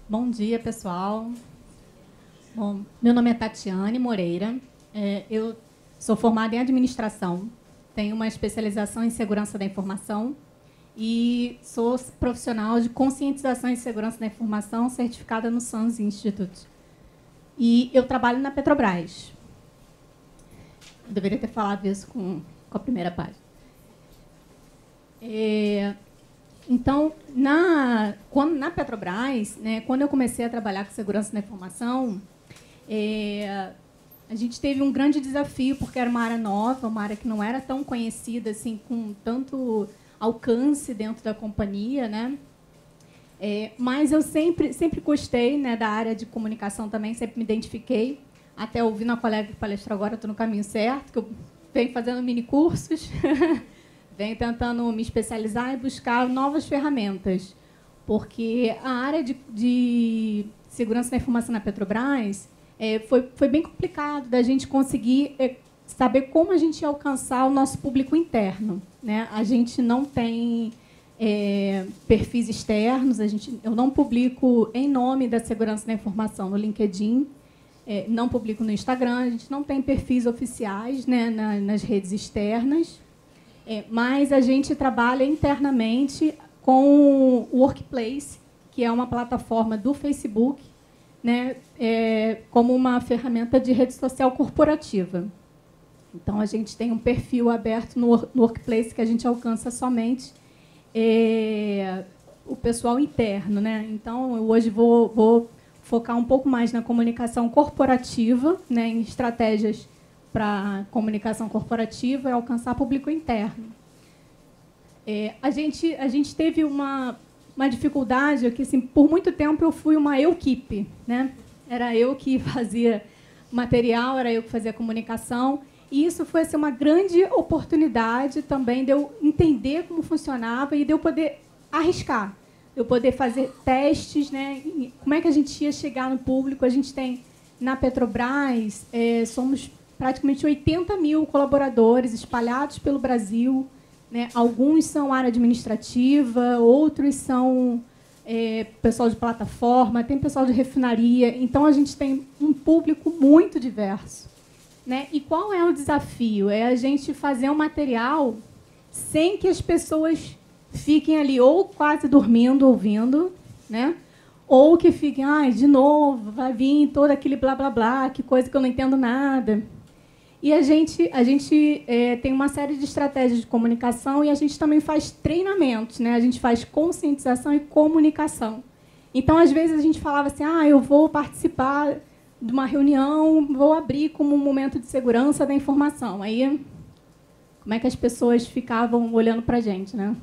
Bom dia, pessoal. Bom, meu nome é Tatiane Moreira. Eu sou formada em administração, tenho uma especialização em segurança da informação e sou profissional de conscientização e segurança da informação certificada no SANS Institute. E eu trabalho na Petrobras. Eu deveria ter falado isso com a primeira página. Então, na Petrobras, né, quando eu comecei a trabalhar com segurança da informação, a gente teve um grande desafio, porque era uma área nova, uma área que não era tão conhecida, assim, com tanto alcance dentro da companhia, né? Mas eu sempre gostei, né, da área de comunicação também, sempre me identifiquei, até ouvindo a colega que palestrou agora, estou no caminho certo, que eu venho fazendo mini cursos, venho tentando me especializar e buscar novas ferramentas, porque a área de segurança da informação na Petrobras foi bem complicado da gente conseguir saber como a gente ia alcançar o nosso público interno, né? A gente não tem perfis externos, eu não publico em nome da segurança da informação no LinkedIn, não publico no Instagram, a gente não tem perfis oficiais, né, nas redes externas. Mas a gente trabalha internamente com o Workplace, que é uma plataforma do Facebook, né, como uma ferramenta de rede social corporativa. Então, a gente tem um perfil aberto no Workplace que a gente alcança somente o pessoal interno, né? Então, eu hoje vou focar um pouco mais na comunicação corporativa, né, em estratégias para comunicação corporativa e alcançar público interno. A gente teve uma dificuldade, que assim, por muito tempo eu fui uma equipe, né? Era eu que fazia material, era eu que fazia comunicação, e isso foi assim, uma grande oportunidade também de eu entender como funcionava e de eu poder arriscar, de eu poder fazer testes, né? Como é que a gente ia chegar no público. A gente tem, na Petrobras, somos praticamente 80 mil colaboradores espalhados pelo Brasil, né? Alguns são área administrativa, outros são pessoal de plataforma, tem pessoal de refinaria. Então, a gente tem um público muito diverso, né? E qual é o desafio? É a gente fazer um material sem que as pessoas fiquem ali ou quase dormindo, ouvindo, né? Ou que fiquem, de novo, vai vir todo aquele blá, blá, blá, que coisa que eu não entendo nada. E a gente tem uma série de estratégias de comunicação e a gente também faz treinamentos, né? A gente faz conscientização e comunicação. Então, às vezes, a gente falava assim, eu vou participar de uma reunião, vou abrir como um momento de segurança da informação. Aí, como é que as pessoas ficavam olhando para a gente, né?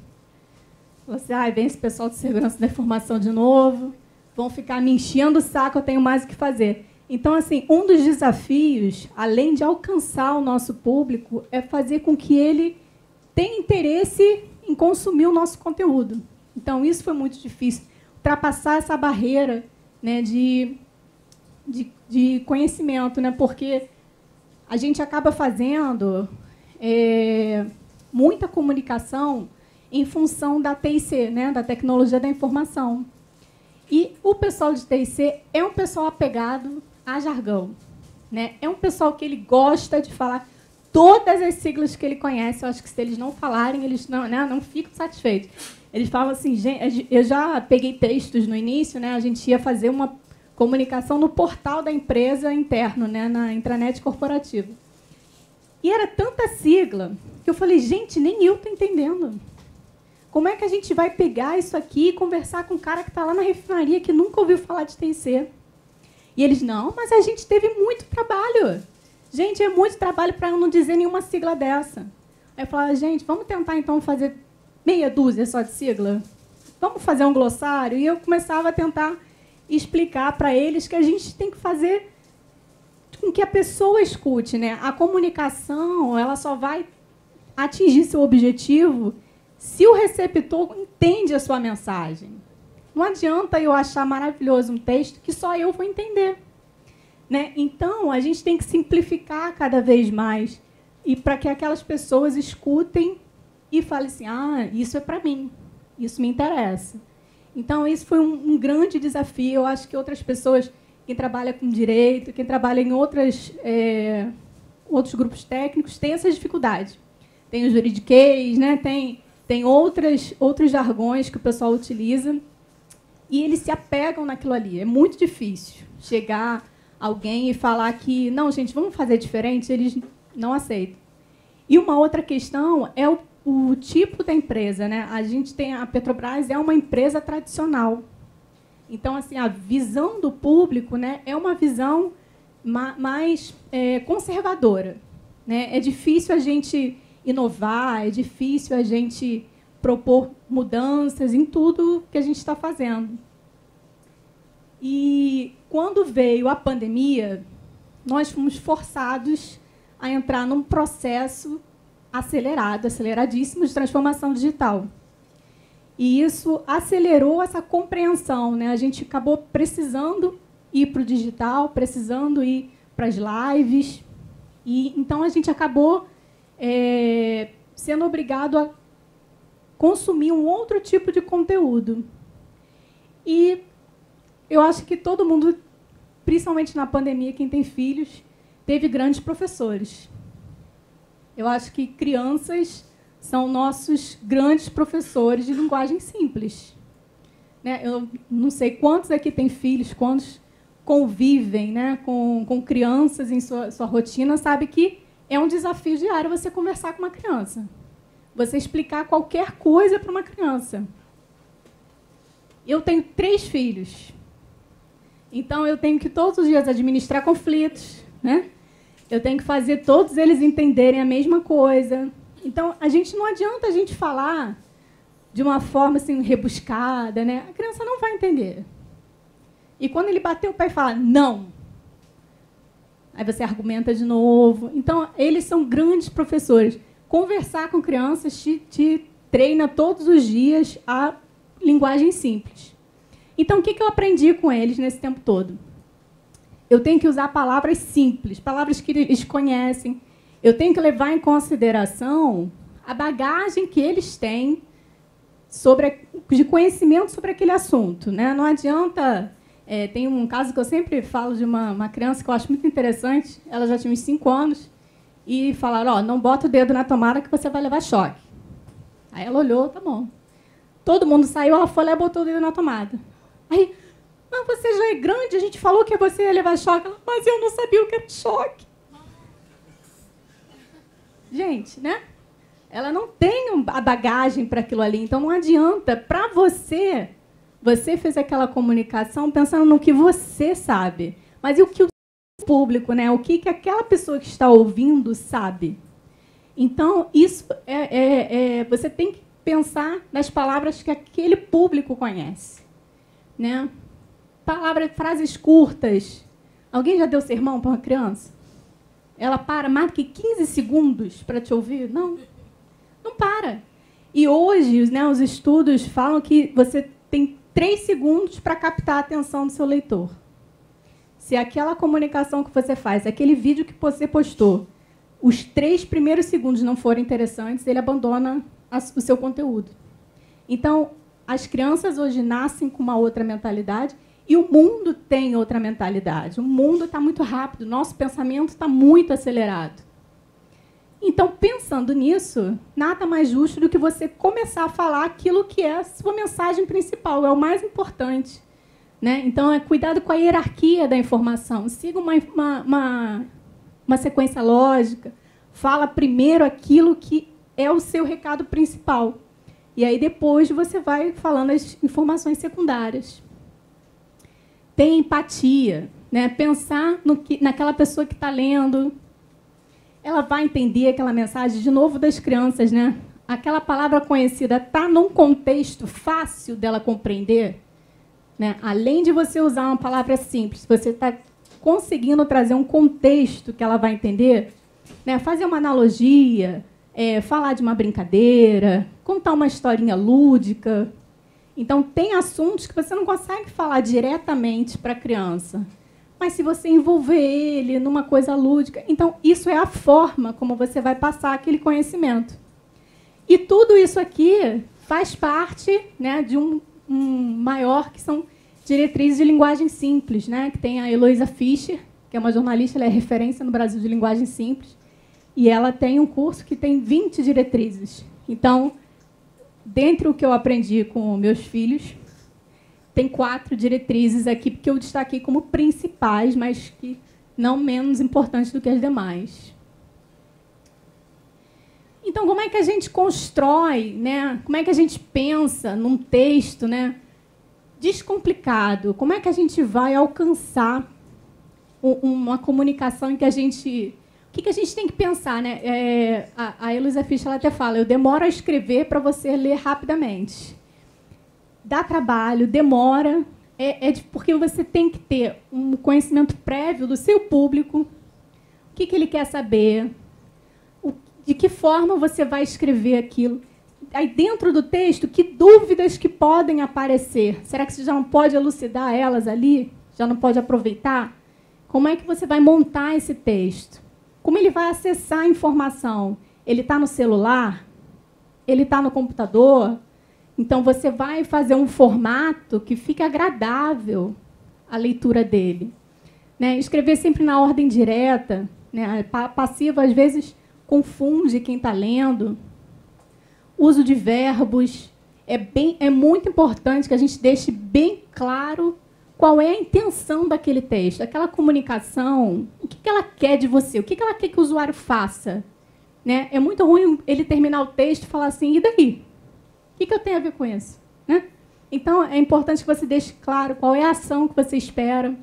Você, vem esse pessoal de segurança da informação de novo, vão ficar me enchendo o saco, eu tenho mais o que fazer. Então, assim, um dos desafios, além de alcançar o nosso público, é fazer com que ele tenha interesse em consumir o nosso conteúdo. Então, isso foi muito difícil, ultrapassar essa barreira, né, de conhecimento, né, porque a gente acaba fazendo muita comunicação em função da TIC, né, da tecnologia da informação. E o pessoal de TIC é um pessoal apegado a jargão, né? É um pessoal que ele gosta de falar todas as siglas que ele conhece. Eu acho que se eles não falarem, eles não ficam satisfeitos. Eles falam assim, gente, eu já peguei textos no início, né? A gente ia fazer uma comunicação no portal da empresa interno, né? Na intranet corporativa. E era tanta sigla que eu falei, gente, nem eu estou entendendo. Como é que a gente vai pegar isso aqui e conversar com um cara que está lá na refinaria que nunca ouviu falar de TIC? E eles, não, mas a gente teve muito trabalho. Gente, é muito trabalho para eu não dizer nenhuma sigla dessa. Aí eu falava, gente, vamos tentar, então, fazer meia dúzia só de sigla? Vamos fazer um glossário? E eu começava a tentar explicar para eles que a gente tem que fazer com que a pessoa escute, né? A comunicação, ela só vai atingir seu objetivo se o receptor entende a sua mensagem. Não adianta eu achar maravilhoso um texto que só eu vou entender, né? Então, a gente tem que simplificar cada vez mais e para que aquelas pessoas escutem e falem assim, isso é para mim, isso me interessa. Então, isso foi um grande desafio. Eu acho que outras pessoas, quem trabalha com direito, quem trabalha em outros grupos técnicos, têm essa dificuldade. Tem o juridiquês, né? Tem outros jargões que o pessoal utiliza, e eles se apegam naquilo ali. É muito difícil chegar alguém e falar que, não, gente, vamos fazer diferente, eles não aceitam. E uma outra questão é o tipo da empresa, né? A Petrobras é uma empresa tradicional. Então, assim, a visão do público, né, é uma visão mais conservadora, né? É difícil a gente inovar, é difícil a gente propor mudanças em tudo que a gente está fazendo. E, quando veio a pandemia, nós fomos forçados a entrar num processo aceleradíssimo de transformação digital. E isso acelerou essa compreensão, né? A gente acabou precisando ir para o digital, precisando ir para as lives. E, então, a gente acabou sendo obrigado a consumir um outro tipo de conteúdo. E eu acho que todo mundo, principalmente na pandemia, quem tem filhos, teve grandes professores. Eu acho que crianças são nossos grandes professores de linguagem simples, né? Eu não sei quantos aqui têm filhos, quantos convivem, né, com crianças em sua rotina, sabe que é um desafio diário você conversar com uma criança, você explicar qualquer coisa para uma criança. Eu tenho 3 filhos, então eu tenho que todos os dias administrar conflitos, né? Eu tenho que fazer todos eles entenderem a mesma coisa. Então, não adianta a gente falar de uma forma assim, rebuscada, né? A criança não vai entender. E quando ele bater o pé e fala, não, aí você argumenta de novo. Então, eles são grandes professores. Conversar com crianças te treina todos os dias a linguagem simples. Então, o que eu aprendi com eles nesse tempo todo? Eu tenho que usar palavras simples, palavras que eles conhecem. Eu tenho que levar em consideração a bagagem que eles têm de conhecimento sobre aquele assunto, né? Não adianta... tem um caso que eu sempre falo de uma criança que eu acho muito interessante. Ela já tinha uns 5 anos e falaram, não bota o dedo na tomada que você vai levar choque. Aí ela olhou, tá bom. Todo mundo saiu, ela foi lá e botou o dedo na tomada. Aí, mas você já é grande, a gente falou que você ia levar choque. Ela, mas eu não sabia o que era choque. Gente, né? Ela não tem a bagagem para aquilo ali. Então, não adianta. Para você fez aquela comunicação pensando no que você sabe. Mas e o que o público, né? O que aquela pessoa que está ouvindo sabe? Então, isso você tem que pensar nas palavras que aquele público conhece, né? Frases curtas. Alguém já deu sermão para uma criança? Ela para mais do que 15 segundos para te ouvir? Não para. E hoje, né, os estudos falam que você tem 3 segundos para captar a atenção do seu leitor. Se aquela comunicação que você faz, aquele vídeo que você postou, os 3 primeiros segundos não forem interessantes, ele abandona o seu conteúdo. Então, as crianças hoje nascem com uma outra mentalidade e o mundo tem outra mentalidade. O mundo está muito rápido, nosso pensamento está muito acelerado. Então, pensando nisso, nada mais justo do que você começar a falar aquilo que é a sua mensagem principal, é o mais importante, né? Então, cuidado com a hierarquia da informação. Siga uma sequência lógica. Fala primeiro aquilo que é o seu recado principal. E aí, depois, você vai falando as informações secundárias. Tem empatia, né? Pensar naquela pessoa que está lendo. Ela vai entender aquela mensagem, de novo, das crianças, né? Aquela palavra conhecida está num contexto fácil dela compreender, né? Além de você usar uma palavra simples, você está conseguindo trazer um contexto que ela vai entender, né? Fazer uma analogia, falar de uma brincadeira, contar uma historinha lúdica. Então, tem assuntos que você não consegue falar diretamente para a criança. Mas se você envolver ele numa coisa lúdica... Então, isso é a forma como você vai passar aquele conhecimento. E tudo isso aqui faz parte, né, de maior, que são diretrizes de linguagem simples, né? Que tem a Heloísa Fischer, que é uma jornalista, ela é referência no Brasil de linguagem simples, e ela tem um curso que tem 20 diretrizes. Então, dentre o que eu aprendi com meus filhos, tem 4 diretrizes aqui que eu destaquei como principais, mas que não menos importantes do que as demais. Então, como é que a gente constrói, né? Como é que a gente pensa num texto, né, descomplicado? Como é que a gente vai alcançar uma comunicação em que a gente... O que a gente tem que pensar, né? A Heloísa Fischer ela até fala, eu demoro a escrever para você ler rapidamente. Dá trabalho, demora, porque você tem que ter um conhecimento prévio do seu público, o que ele quer saber, de que forma você vai escrever aquilo. Aí, dentro do texto, que dúvidas que podem aparecer? Será que você já não pode elucidar elas ali? Já não pode aproveitar? Como é que você vai montar esse texto? Como ele vai acessar a informação? Ele está no celular? Ele está no computador? Então, você vai fazer um formato que fique agradável à leitura dele. Né? Escrever sempre na ordem direta, né? Passiva, às vezes, confunde quem está lendo. Uso de verbos. É muito importante que a gente deixe bem claro qual é a intenção daquele texto, aquela comunicação, o que ela quer de você, o que ela quer que o usuário faça. Né? É muito ruim ele terminar o texto e falar assim, e daí? O que eu tenho a ver com isso? Né? Então, é importante que você deixe claro qual é a ação que você espera.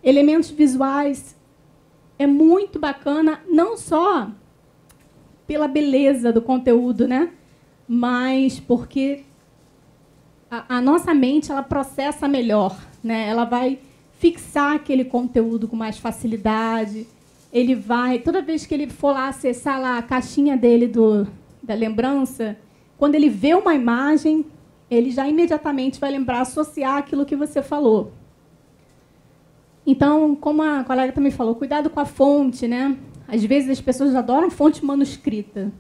Elementos visuais é muito bacana, não só pela beleza do conteúdo, né? Mas porque a nossa mente ela processa melhor, né? Ela vai fixar aquele conteúdo com mais facilidade. Ele vai, toda vez que ele for lá acessar lá a caixinha dele da lembrança, quando ele vê uma imagem, ele já imediatamente vai lembrar, associar aquilo que você falou. Então, como a colega também falou, cuidado com a fonte, né? Às vezes as pessoas adoram fonte manuscrita.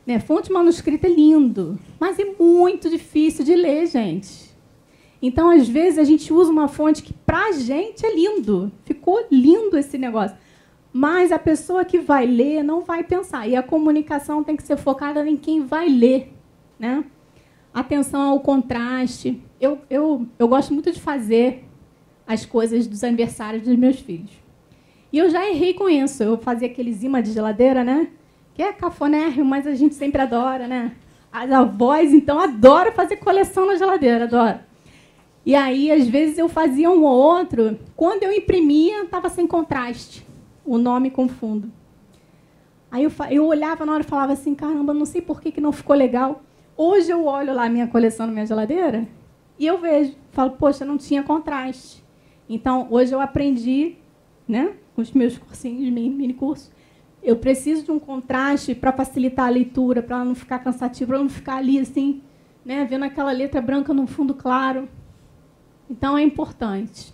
Né? Fonte manuscrita é lindo, mas é muito difícil de ler, gente. Então, às vezes, a gente usa uma fonte que, para a gente, é lindo. Ficou lindo esse negócio. Mas a pessoa que vai ler não vai pensar. E a comunicação tem que ser focada em quem vai ler. Né? Atenção ao contraste. Eu gosto muito de fazer as coisas dos aniversários dos meus filhos. E eu já errei com isso. Eu fazia aqueles imãs de geladeira, né? Que é cafonérrimo, mas a gente sempre adora, né? As avós, então, adoram fazer coleção na geladeira, adoram. E aí, às vezes, eu fazia um ou outro. Quando eu imprimia, estava sem contraste. O nome com fundo. Aí eu olhava na hora e falava assim, caramba, não sei por que não ficou legal. Hoje eu olho lá a minha coleção na minha geladeira e eu vejo. Falo, poxa, não tinha contraste. Então, hoje eu aprendi, né, com os meus cursinhos, mini cursos, eu preciso de um contraste para facilitar a leitura, para ela não ficar cansativa, para ela não ficar ali assim, né, vendo aquela letra branca num fundo claro. Então, é importante.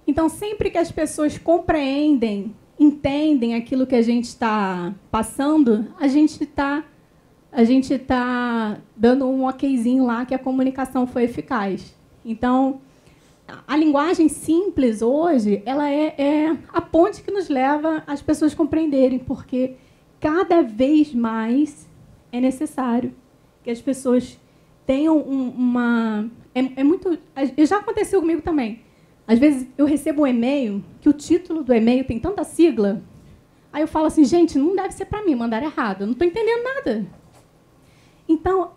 Então, sempre que as pessoas compreendem, entendem aquilo que a gente está passando, a gente está dando um okzinho lá que a comunicação foi eficaz. Então, a linguagem simples hoje, ela é a ponte que nos leva às pessoas compreenderem, porque cada vez mais é necessário que as pessoas tenham uma... Já aconteceu comigo também. Às vezes eu recebo um e-mail que o título do e-mail tem tanta sigla, aí eu falo assim, gente, não deve ser para mim, mandaram errado, eu não estou entendendo nada. Então,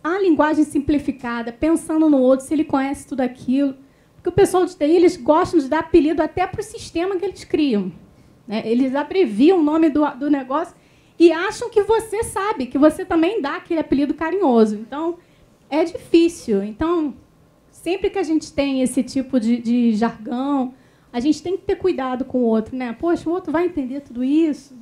a linguagem simplificada, pensando no outro, se ele conhece tudo aquilo, porque o pessoal de TI, eles gostam de dar apelido até para o sistema que eles criam. Né? Eles abreviam o nome do negócio e acham que você sabe, que você também dá aquele apelido carinhoso. Então, é difícil. Então, sempre que a gente tem esse tipo de jargão, a gente tem que ter cuidado com o outro. Né? Poxa, o outro vai entender tudo isso?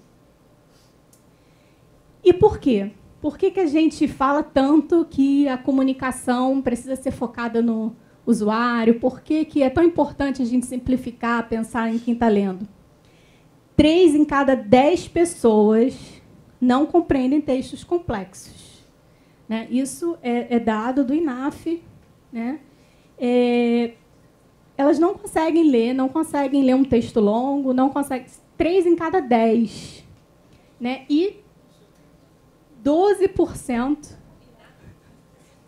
E por quê? Por que a gente fala tanto que a comunicação precisa ser focada no usuário? Por que é tão importante a gente simplificar, pensar em quem está lendo? 3 em cada 10 pessoas não compreendem textos complexos. né? Isso é dado do INAF, né? Elas não conseguem ler um texto longo, não conseguem... 3 em cada 10. Né? E 12%...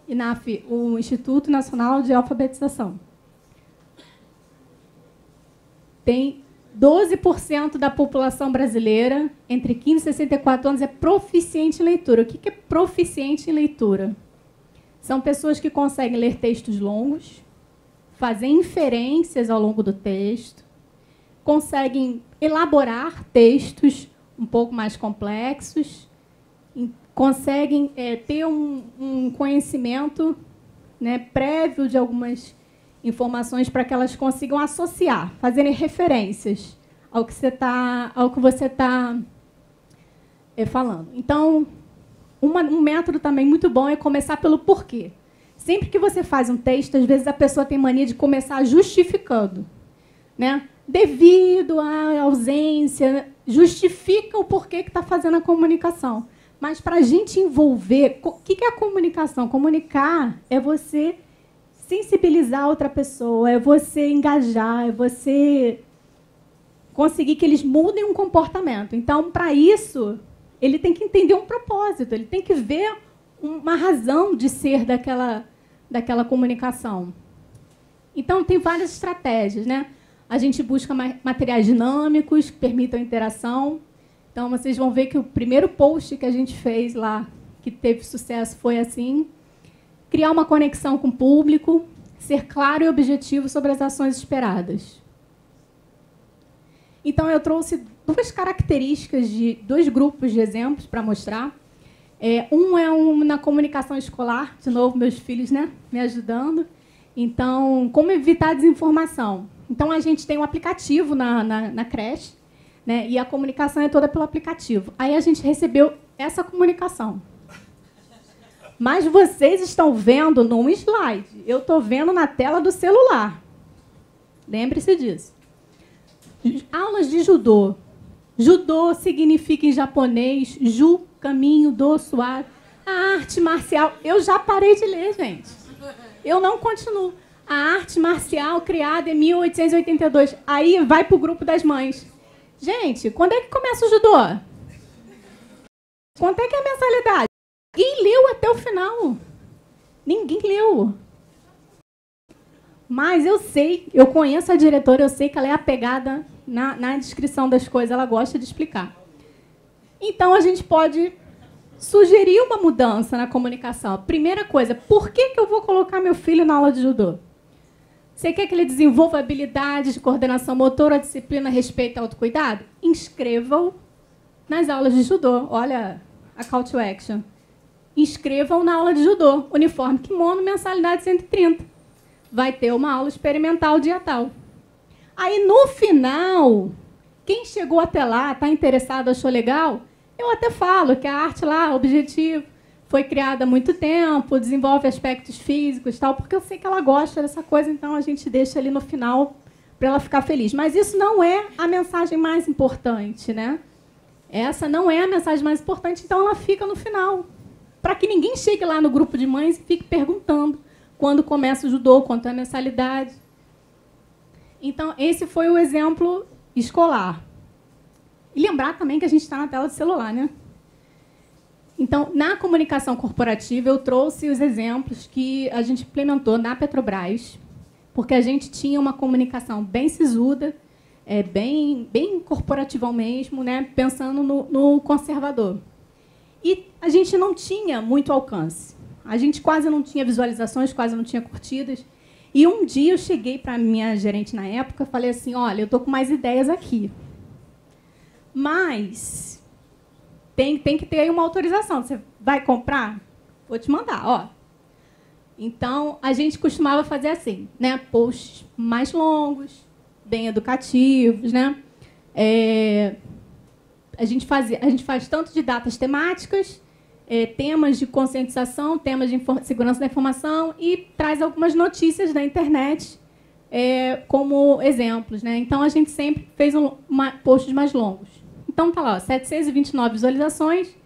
INAF, o Instituto Nacional de Alfabetização. Tem 12% da população brasileira, entre 15 e 64 anos, é proficiente em leitura. O que é proficiente em leitura? São pessoas que conseguem ler textos longos, fazer inferências ao longo do texto, conseguem elaborar textos um pouco mais complexos, conseguem ter um conhecimento, né, prévio de algumas informações para que elas consigam associar, fazerem referências ao que você está falando. Então, um método também muito bom é começar pelo porquê. Sempre que você faz um texto, às vezes a pessoa tem mania de começar justificando, né? Devido à ausência, justifica o porquê que está fazendo a comunicação. Mas, para a gente envolver... O que é a comunicação? Comunicar é você sensibilizar outra pessoa, é você engajar, é você conseguir que eles mudem um comportamento. Então, para isso, ele tem que entender um propósito, ele tem que ver uma razão de ser daquela comunicação. Então, tem várias estratégias, né? A gente busca materiais dinâmicos que permitam interação. Então, vocês vão ver que o primeiro post que a gente fez lá, que teve sucesso, foi assim: criar uma conexão com o público, ser claro e objetivo sobre as ações esperadas. Então, eu trouxe 2 características de 2 grupos de exemplos para mostrar. Na comunicação escolar, de novo, meus filhos, né, me ajudando. Então, como evitar a desinformação? Então, a gente tem um aplicativo na creche, né, e a comunicação é toda pelo aplicativo. Aí a gente recebeu essa comunicação. Mas vocês estão vendo num slide. Eu estou vendo na tela do celular. Lembre-se disso. Aulas de judô. Judô significa em japonês ju, caminho, do, suave. A arte marcial. Eu já parei de ler, gente. Eu não continuo. A arte marcial criada em 1882. Aí vai para o grupo das mães. Gente, quando é que começa o judô? Quanto é que é a mensalidade? Ninguém leu até o final. Ninguém leu. Mas eu sei, eu conheço a diretora, eu sei que ela é apegada na descrição das coisas, ela gosta de explicar. Então, a gente pode sugerir uma mudança na comunicação. Primeira coisa, por que eu vou colocar meu filho na aula de judô? Você quer que ele desenvolva habilidades de coordenação motora, disciplina, respeito e autocuidado? Inscreva-o nas aulas de judô. Olha a call to action. Inscrevam na aula de judô. Uniforme, kimono, mensalidade 130. Vai ter uma aula experimental dia tal. Aí, no final, quem chegou até lá, está interessado, achou legal, eu até falo que a arte lá, objetivo, foi criada há muito tempo, desenvolve aspectos físicos, tal, porque eu sei que ela gosta dessa coisa, então a gente deixa ali no final para ela ficar feliz. Mas isso não é a mensagem mais importante, né? Essa não é a mensagem mais importante, então ela fica no final. Para que ninguém chegue lá no grupo de mães e fique perguntando quando começa o judô, quanto é a mensalidade. Então, esse foi o exemplo escolar. E lembrar também que a gente está na tela do celular, né? Então, na comunicação corporativa, eu trouxe os exemplos que a gente implementou na Petrobras, porque a gente tinha uma comunicação bem sisuda, bem corporativa mesmo, né? Pensando no conservador. E a gente não tinha muito alcance. A gente quase não tinha visualizações, quase não tinha curtidas. E um dia eu cheguei para a minha gerente na época e falei assim, olha, eu estou com mais ideias aqui. Mas tem que ter aí uma autorização. Você vai comprar? Vou te mandar, ó. Então, a gente costumava fazer assim, né? Posts mais longos, bem educativos, né? A gente faz tanto de datas temáticas, temas de conscientização, temas de segurança da informação e traz algumas notícias da internet como exemplos, né? Então, a gente sempre fez posts mais longos. Então, tá lá, ó, 729 visualizações,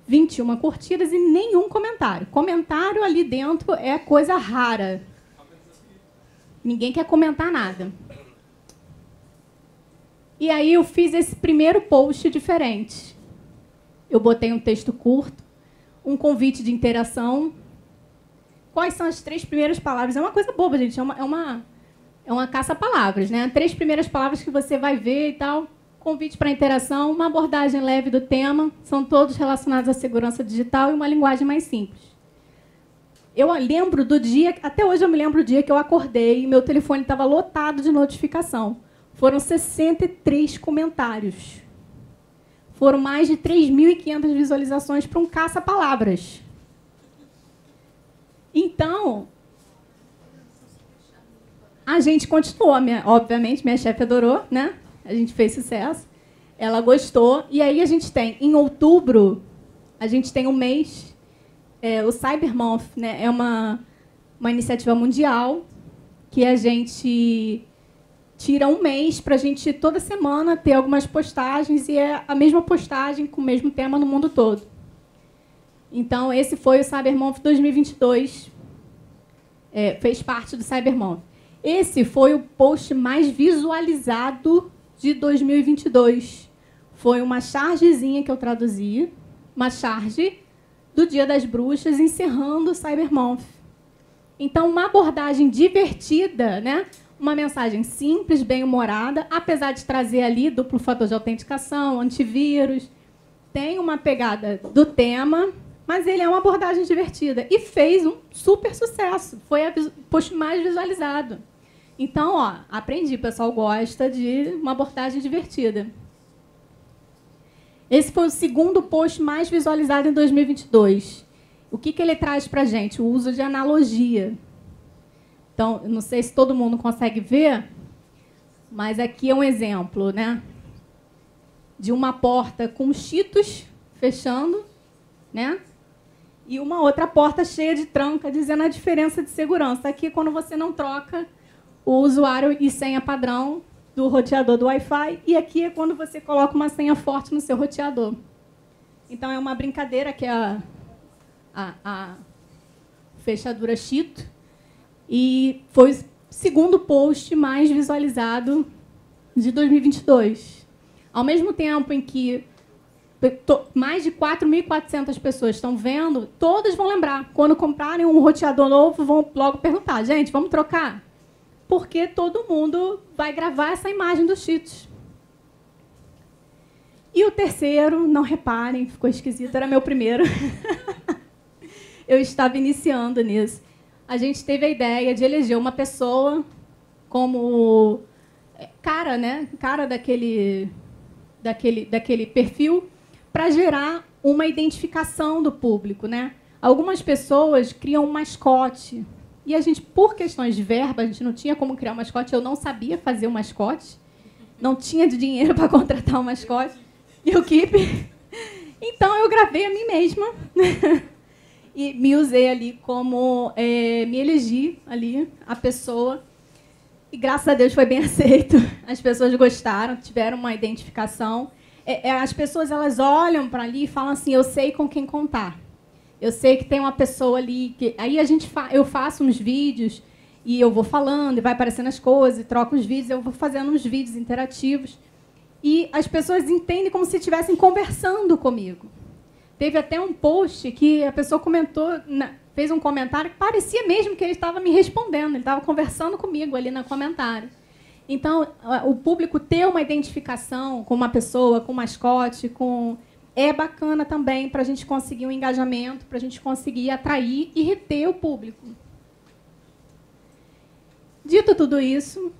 21 curtidas e nenhum comentário. Comentário ali dentro é coisa rara. Ninguém quer comentar nada. E aí eu fiz esse primeiro post diferente. Eu botei um texto curto, um convite de interação. Quais são as 3 primeiras palavras? É uma coisa boba, gente. É uma caça-palavras, né? 3 primeiras palavras que você vai ver e tal. Convite para interação, uma abordagem leve do tema. São todos relacionados à segurança digital e uma linguagem mais simples. Eu lembro do dia, até hoje eu me lembro do dia que eu acordei e meu telefone estava lotado de notificação. Foram 63 comentários. Foram mais de 3.500 visualizações para um caça-palavras. Então, a gente continuou. Obviamente, minha chefe adorou, né? A gente fez sucesso. Ela gostou. E aí a gente tem, em outubro, a gente tem um mês, o Cyber Month, né? É uma iniciativa mundial que a gente tira um mês para a gente, toda semana, ter algumas postagens, e é a mesma postagem com o mesmo tema no mundo todo. Então, esse foi o Cyber Month 2022. Fez parte do Cyber Month. Esse foi o post mais visualizado de 2022. Foi uma chargezinha que eu traduzi, uma charge do Dia das Bruxas, encerrando o Cyber Month. Então, uma abordagem divertida, né? Uma mensagem simples, bem-humorada, apesar de trazer ali duplo fator de autenticação, antivírus, tem uma pegada do tema, mas ele é uma abordagem divertida. E fez um super sucesso. Foi o post mais visualizado. Então, ó, aprendi, o pessoal gosta de uma abordagem divertida. Esse foi o segundo post mais visualizado em 2022. O que ele traz para a gente? O uso de analogia. Então, não sei se todo mundo consegue ver, mas aqui é um exemplo, né, de uma porta com cheetos fechando, né, e uma outra porta cheia de tranca, dizendo a diferença de segurança. Aqui, quando você não troca o usuário e senha padrão do roteador do Wi-Fi, e aqui é quando você coloca uma senha forte no seu roteador. Então, é uma brincadeira que é a fechadura cheeto. E foi o segundo post mais visualizado de 2022. Ao mesmo tempo em que mais de 4.400 pessoas estão vendo, todas vão lembrar. Quando comprarem um roteador novo, vão logo perguntar, gente, vamos trocar? Porque todo mundo vai gravar essa imagem dos cheats. E o terceiro, não reparem, ficou esquisito, era meu primeiro. Eu estava iniciando nisso. A gente teve a ideia de eleger uma pessoa como cara, né? Cara daquele perfil, para gerar uma identificação do público, né? Algumas pessoas criam um mascote. E a gente, por questões de verba, a gente não tinha como criar um mascote. Eu não sabia fazer um mascote. Não tinha dinheiro para contratar um mascote. E o Keep. Então, eu gravei a mim mesma. E me usei ali como... me elegi ali, a pessoa. E, graças a Deus, foi bem aceito. As pessoas gostaram, tiveram uma identificação. As pessoas, elas olham para ali e falam assim, eu sei com quem contar. Eu sei que tem uma pessoa ali... Aí eu faço uns vídeos e eu vou falando, e vai aparecendo as coisas, e troco os vídeos, eu vou fazendo uns vídeos interativos. E as pessoas entendem como se estivessem conversando comigo. Teve até um post que a pessoa comentou, fez um comentário que parecia mesmo que ele estava me respondendo, ele estava conversando comigo ali no comentário. Então, o público ter uma identificação com uma pessoa, com um mascote, é bacana também para a gente conseguir um engajamento, para a gente conseguir atrair e reter o público. Dito tudo isso,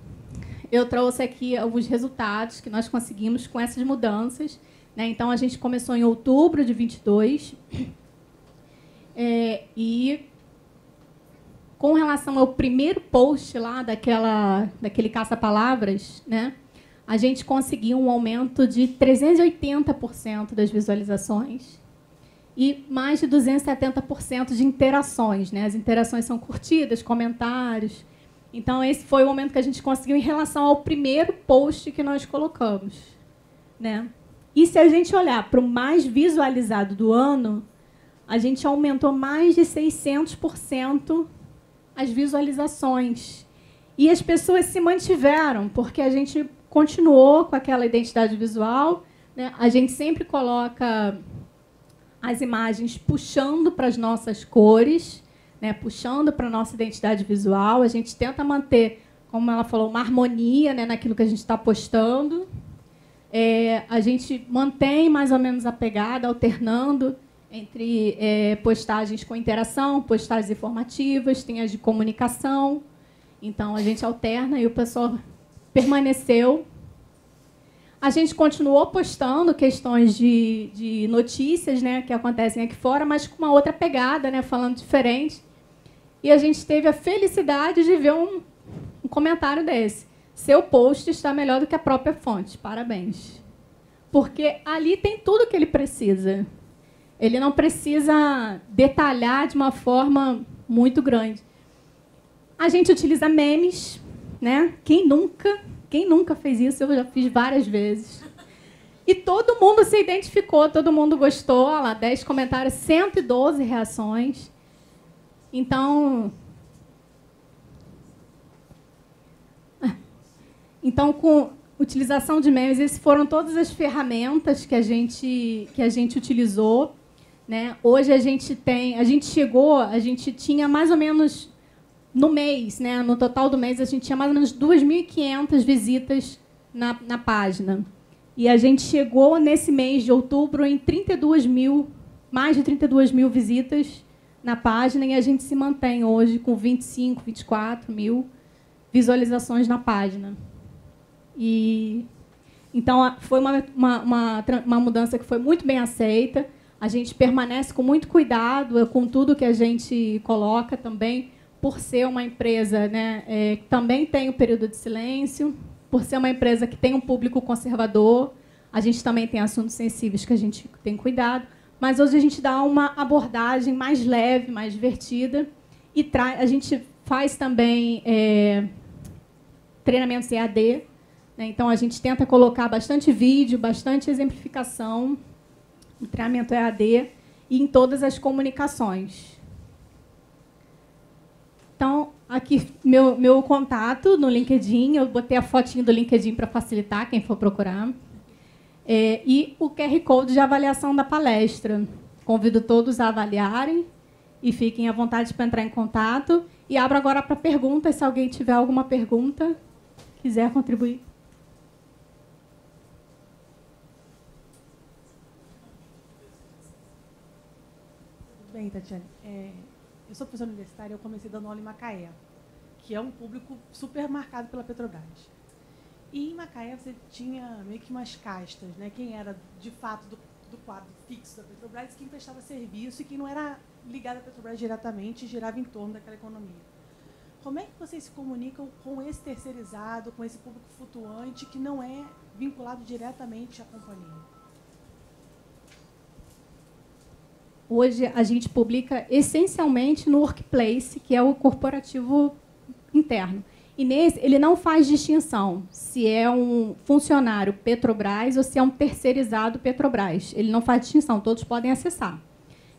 eu trouxe aqui alguns resultados que nós conseguimos com essas mudanças. Então, a gente começou em outubro de 22. E, com relação ao primeiro post lá daquele caça-palavras, né, a gente conseguiu um aumento de 380% das visualizações e mais de 270% de interações. Né? As interações são curtidas, comentários. Então, esse foi o momento que a gente conseguiu em relação ao primeiro post que nós colocamos. Né? E se a gente olhar para o mais visualizado do ano, a gente aumentou mais de 600% as visualizações. E as pessoas se mantiveram, porque a gente continuou com aquela identidade visual, né? A gente sempre coloca as imagens puxando para as nossas cores, né? Puxando para a nossa identidade visual. A gente tenta manter, como ela falou, uma harmonia, né, naquilo que a gente está postando. A gente mantém mais ou menos a pegada, alternando entre postagens com interação, postagens informativas, tem as de comunicação. Então, a gente alterna e o pessoal permaneceu. A gente continuou postando questões de notícias, né, que acontecem aqui fora, mas com uma outra pegada, né, falando diferente. E a gente teve a felicidade de ver um comentário desse. Seu post está melhor do que a própria fonte. Parabéns. Porque ali tem tudo que ele precisa. Ele não precisa detalhar de uma forma muito grande. A gente utiliza memes, né? Quem nunca fez isso? Eu já fiz várias vezes. E todo mundo se identificou, todo mundo gostou. Olha lá, 10 comentários, 112 reações. Então, com utilização de memes, essas foram todas as ferramentas que a gente utilizou, né? Hoje a gente tinha mais ou menos no mês, né? No total do mês a gente tinha mais ou menos 2.500 visitas na página. E a gente chegou nesse mês de outubro em mais de 32 mil visitas na página, e a gente se mantém hoje com 25, 24 mil visualizações na página. Então, foi uma mudança que foi muito bem aceita. A gente permanece com muito cuidado com tudo que a gente coloca também, por ser uma empresa, né, que também tem o período de silêncio, por ser uma empresa que tem um público conservador. A gente também tem assuntos sensíveis que a gente tem cuidado, mas hoje a gente dá uma abordagem mais leve, mais divertida, e a gente faz também treinamentos EAD, né? Então, a gente tenta colocar bastante vídeo, bastante exemplificação, no treinamento EAD e em todas as comunicações. Então, aqui, meu contato no LinkedIn, eu botei a fotinho do LinkedIn para facilitar quem for procurar. E o QR Code de avaliação da palestra. Convido todos a avaliarem e fiquem à vontade para entrar em contato. E abro agora para perguntas, se alguém tiver alguma pergunta, quiser contribuir. Tudo bem, Tatiane. Eu sou professora universitária, eu comecei dando aula em Macaé, que é um público super marcado pela Petrobras. E em Macaé você tinha meio que umas castas, né? Quem era, de fato, do quadro fixo da Petrobras, quem prestava serviço e quem não era ligado à Petrobras diretamente e girava em torno daquela economia. Como é que vocês se comunicam com esse terceirizado, com esse público flutuante que não é vinculado diretamente à companhia? Hoje, a gente publica essencialmente no Workplace, que é o corporativo interno. E nesse, ele não faz distinção se é um funcionário Petrobras ou se é um terceirizado Petrobras. Ele não faz distinção, todos podem acessar.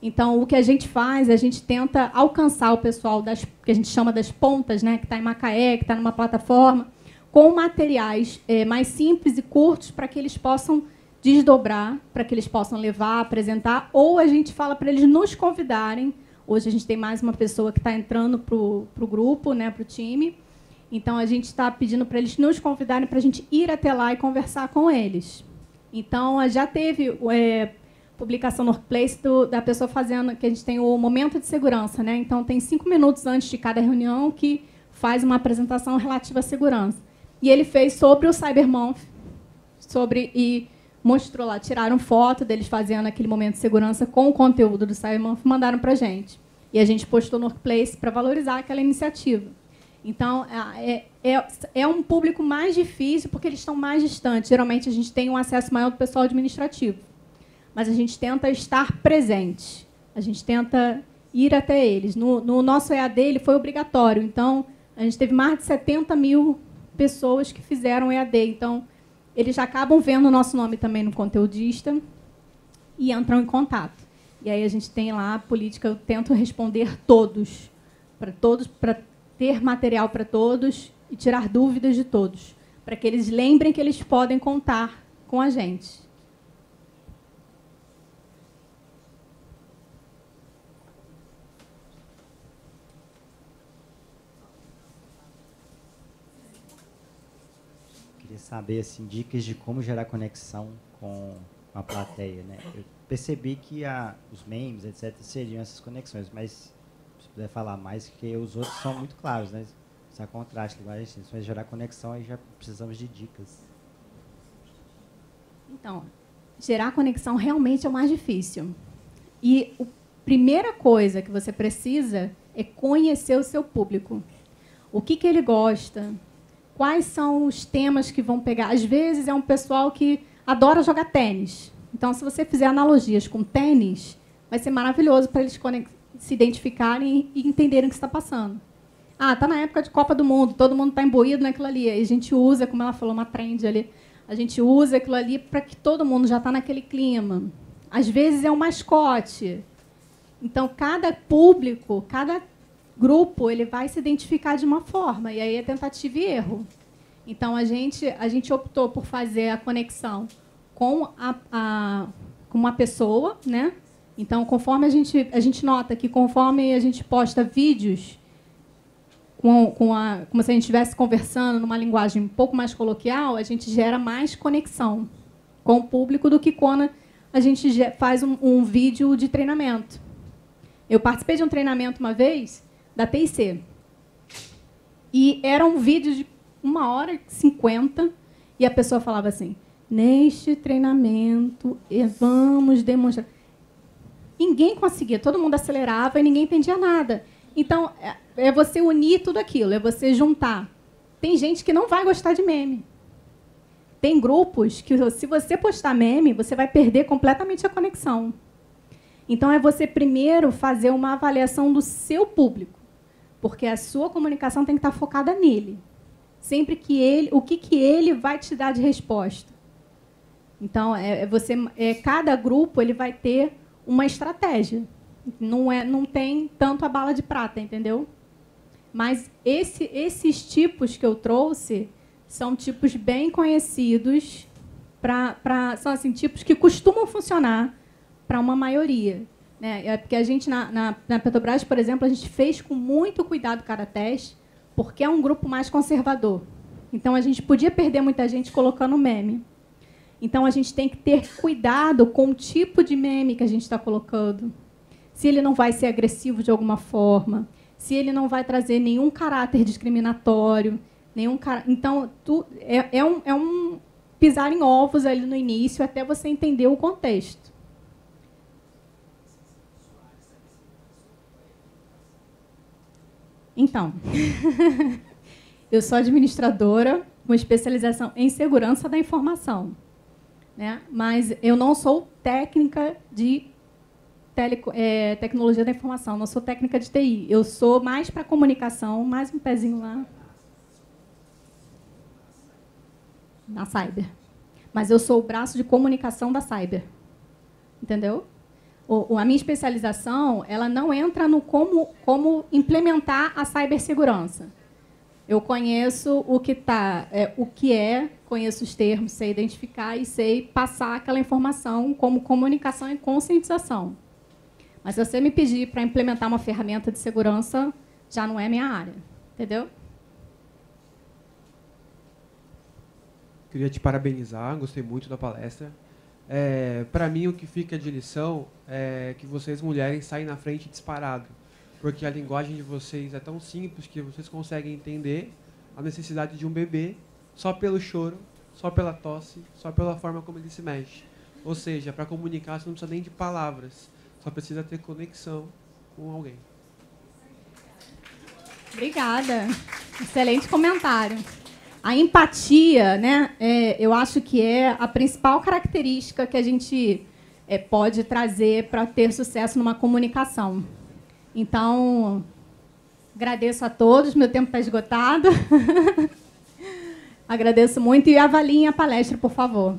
Então, o que a gente faz, a gente tenta alcançar o pessoal que a gente chama das pontas, né, que está em Macaé, que está numa plataforma, com materiais mais simples e curtos para que eles possam desdobrar, para que eles possam levar, apresentar, ou a gente fala para eles nos convidarem. Hoje a gente tem mais uma pessoa que está entrando para o grupo, né, para o time. Então, a gente está pedindo para eles nos convidarem para a gente ir até lá e conversar com eles. Então, já teve publicação no Workplace da pessoa fazendo, que a gente tem o momento de segurança, né? Então, tem 5 minutos antes de cada reunião que faz uma apresentação relativa à segurança. E ele fez sobre o Cyber Month, e mostrou lá, tiraram foto deles fazendo aquele momento de segurança com o conteúdo do Cyber Month e mandaram para a gente. E a gente postou no Workplace para valorizar aquela iniciativa. Então, é um público mais difícil porque eles estão mais distantes. Geralmente, a gente tem um acesso maior do pessoal administrativo. Mas a gente tenta estar presente. A gente tenta ir até eles. No nosso EAD, ele foi obrigatório. Então, a gente teve mais de 70 mil pessoas que fizeram EAD. Então, eles acabam vendo o nosso nome também no conteudista e entram em contato. E aí a gente tem lá a política, eu tento responder todos, para ter material para todos e tirar dúvidas de todos, para que eles lembrem que eles podem contar com a gente. Queria saber assim, dicas de como gerar conexão com a plateia, né? Eu percebi que os memes, etc., seriam essas conexões, mas se puder falar mais, que os outros são muito claros, né? Se há contraste, mas gerar conexão, aí já precisamos de dicas. Então, gerar conexão realmente é o mais difícil. E a primeira coisa que você precisa é conhecer o seu público. O que ele gosta, quais são os temas que vão pegar. Às vezes é um pessoal que adora jogar tênis. Então, se você fizer analogias com tênis, vai ser maravilhoso para eles se identificarem e entenderem o que está passando. Ah, está na época de Copa do Mundo, todo mundo está imbuído naquilo ali. E a gente usa, como ela falou, uma trend ali, a gente usa aquilo ali para que todo mundo já está naquele clima. Às vezes é um mascote. Então, cada público, cada grupo, ele vai se identificar de uma forma. E aí é tentativa e erro. Então, a gente optou por fazer a conexão com uma pessoa, né? Então, conforme a gente nota que conforme a gente posta vídeos como se a gente estivesse conversando numa linguagem um pouco mais coloquial, a gente gera mais conexão com o público do que quando a gente faz um vídeo de treinamento. Eu participei de um treinamento uma vez da TIC. E era um vídeo de 1h50 e a pessoa falava assim: neste treinamento, vamos demonstrar. Ninguém conseguia, todo mundo acelerava e ninguém entendia nada. Então, é você unir tudo aquilo, é você juntar. Tem gente que não vai gostar de meme. Tem grupos que, se você postar meme, você vai perder completamente a conexão. Então, é você primeiro fazer uma avaliação do seu público, porque a sua comunicação tem que estar focada nele. Sempre que o que ele vai te dar de resposta. Então, cada grupo ele vai ter uma estratégia. Não tem tanto a bala de prata, entendeu? Mas esses tipos que eu trouxe são tipos bem conhecidos, são assim, tipos que costumam funcionar para uma maioria. Né? É porque a gente, na Petrobras, por exemplo, a gente fez com muito cuidado cada teste, porque é um grupo mais conservador. Então, a gente podia perder muita gente colocando meme. Então, a gente tem que ter cuidado com o tipo de meme que a gente está colocando. Se ele não vai ser agressivo de alguma forma, se ele não vai trazer nenhum caráter discriminatório, então, é um pisar em ovos ali no início, até você entender o contexto. Então, eu sou administradora com especialização em segurança da informação, né? Mas eu não sou técnica de tecnologia da informação, não sou técnica de TI. Eu sou mais para comunicação, mais um pezinho lá na Cyber. Mas eu sou o braço de comunicação da Cyber. Entendeu? A minha especialização, ela não entra no como implementar a cibersegurança. Eu conheço conheço os termos, sei identificar e sei passar aquela informação como comunicação e conscientização. Mas se você me pedir para implementar uma ferramenta de segurança, já não é minha área. Entendeu? Queria te parabenizar, gostei muito da palestra. Para mim, o que fica de lição é que vocês, mulheres, saem na frente disparado. Porque a linguagem de vocês é tão simples que vocês conseguem entender a necessidade de um bebê só pelo choro, só pela tosse, só pela forma como ele se mexe. Ou seja, para comunicar, você não precisa nem de palavras. Só precisa ter conexão com alguém. Obrigada. Excelente comentário. A empatia, né, eu acho que é a principal característica que a gente pode trazer para ter sucesso numa comunicação. Então, agradeço a todos. Meu tempo está esgotado. Agradeço muito e avaliem a palestra, por favor.